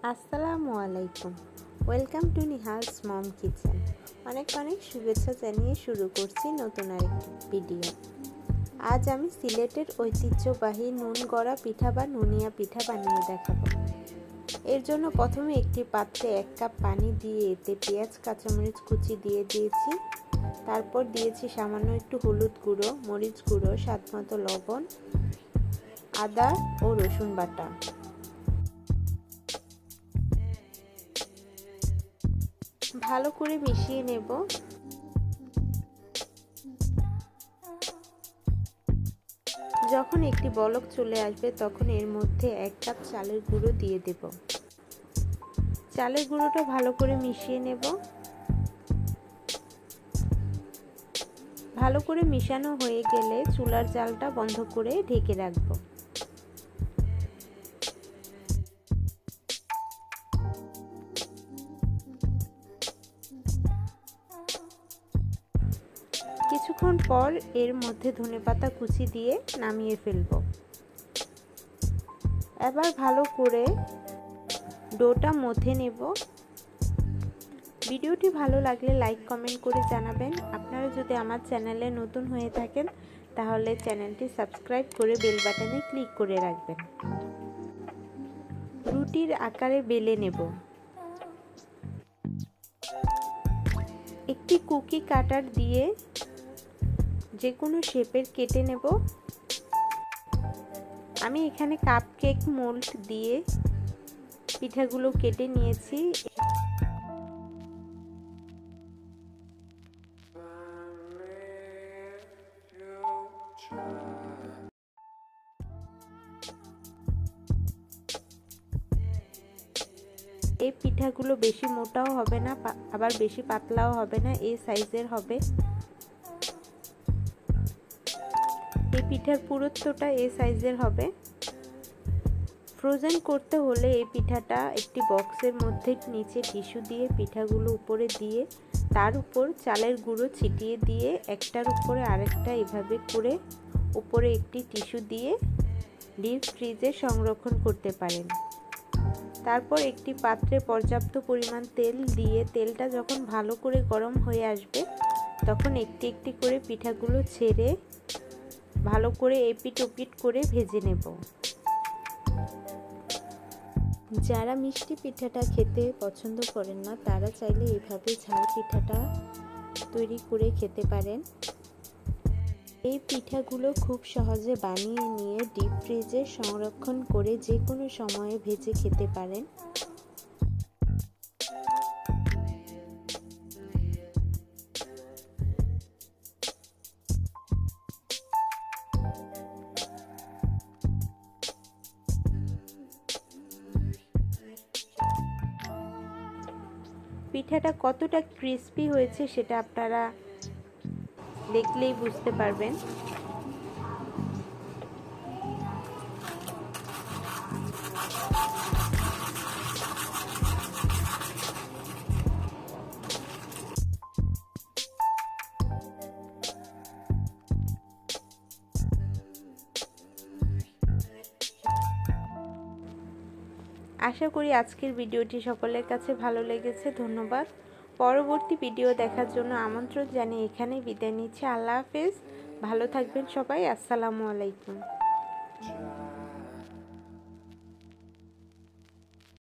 আসসালামু আলাইকুম। Welcome to Nihal's mom kitchen. অনেক শুভেচ্ছা জানিয়ে শুরু করছি নতুন আরেকটি ভিডিও। আজ আমি সিলেটের ঐতিহ্যবাহী নুন গড়া পিঠা বা নুনিয়া পিঠা বানিয়ে দেখাবো। এর জন্য প্রথমে একটি পাত্রে 1 কাপ পানি দিয়ে এতে পেঁয়াজ কাঁচামরিচ কুচি দিয়ে দিয়েছি। তারপর দিয়েছি সামান্য একটু হলুদ গুঁড়ো, মরিচ গুঁড়ো, স্বাদমতো লবণ, আদা ও রসুন বাটা। ভালো করে মিশিয়ে নেব। যখন একটি বলক চলে আসবে তখন এর মধ্যে 1 কাপ চালের গুঁড়ো দিয়ে দেব। চালের গুঁড়োটা ভালো করে মিশিয়ে নেব। ভালো করে মিশানো হয়ে গেলে চুলার জালটা বন্ধ করে ঢেকে রাখবো। কিছুক্ষণ পর এর মধ্যে ধনেপাতা কুচি দিয়ে নামিয়ে ফেলবো। এবার ভালো করে ডোটা মথে নেব। ভিডিওটি ভালো লাগলে লাইক কমেন্ট করে জানাবেন। আপনারা যদি আমার চ্যানেলে নতুন হয়ে থাকেন তাহলে চ্যানেলটি সাবস্ক্রাইব করে বেল বাটনে ক্লিক করে রাখবেন। রুটির আকারে বেলে নেব। একটি কুকি কাটার দিয়ে যে কোনো শেপের কেটে নেব। আমি এখানে কাপকেক মোল্ড দিয়ে পিঠাগুলো কেটে নিয়েছি। এই পিঠাগুলো বেশি মোটাও হবে না আবার বেশি পাতলাও হবে না, এই সাইজের হবে। এই পিঠার পুরুত্বটা এই সাইজের হবে। ফ্রোজেন করতে হলে এই পিঠাটা একটি বক্সের মধ্যে নিচে টিস্যু দিয়ে পিঠাগুলো উপরে দিয়ে তার উপর চালের গুঁড়ো ছিটিয়ে দিয়ে একটার উপরে আরেকটা এভাবে করে উপরে একটি টিস্যু দিয়ে ডিপ ফ্রিজে সংরক্ষণ করতে পারেন। তারপর একটি পাত্রে পর্যাপ্ত পরিমাণ তেল দিয়ে তেলটা যখন ভালো করে গরম হয়ে আসবে তখন একটি একটি করে পিঠাগুলো ছেড়ে ভালো করে এপিট ওপিট করে ভেজে নেব। যারা মিষ্টি পিঠাটা খেতে পছন্দ করেন না তারা চাইলে এভাবে ঝাল পিঠাটা তৈরি করে খেতে পারেন। এই পিঠাগুলো খুব সহজে বানিয়ে নিয়ে ডিপ ফ্রিজে সংরক্ষণ করে যে কোনো সময়ে ভেজে খেতে পারেন। পিঠাটা কতটা ক্রিস্পি হয়েছে সেটা আপনারা দেখলেই বুঝতে পারবেন। আশা করি আজকের ভিডিওটি সকলের কাছে ভালো লেগেছে। ধন্যবাদ। পরবর্তী ভিডিও দেখার জন্য আমন্ত্রণ জানিয়ে এখানেই বিদায় নিচ্ছি। আল্লাহ হাফেজ। ভালো থাকবেন সবাই। আসসালামু আলাইকুম।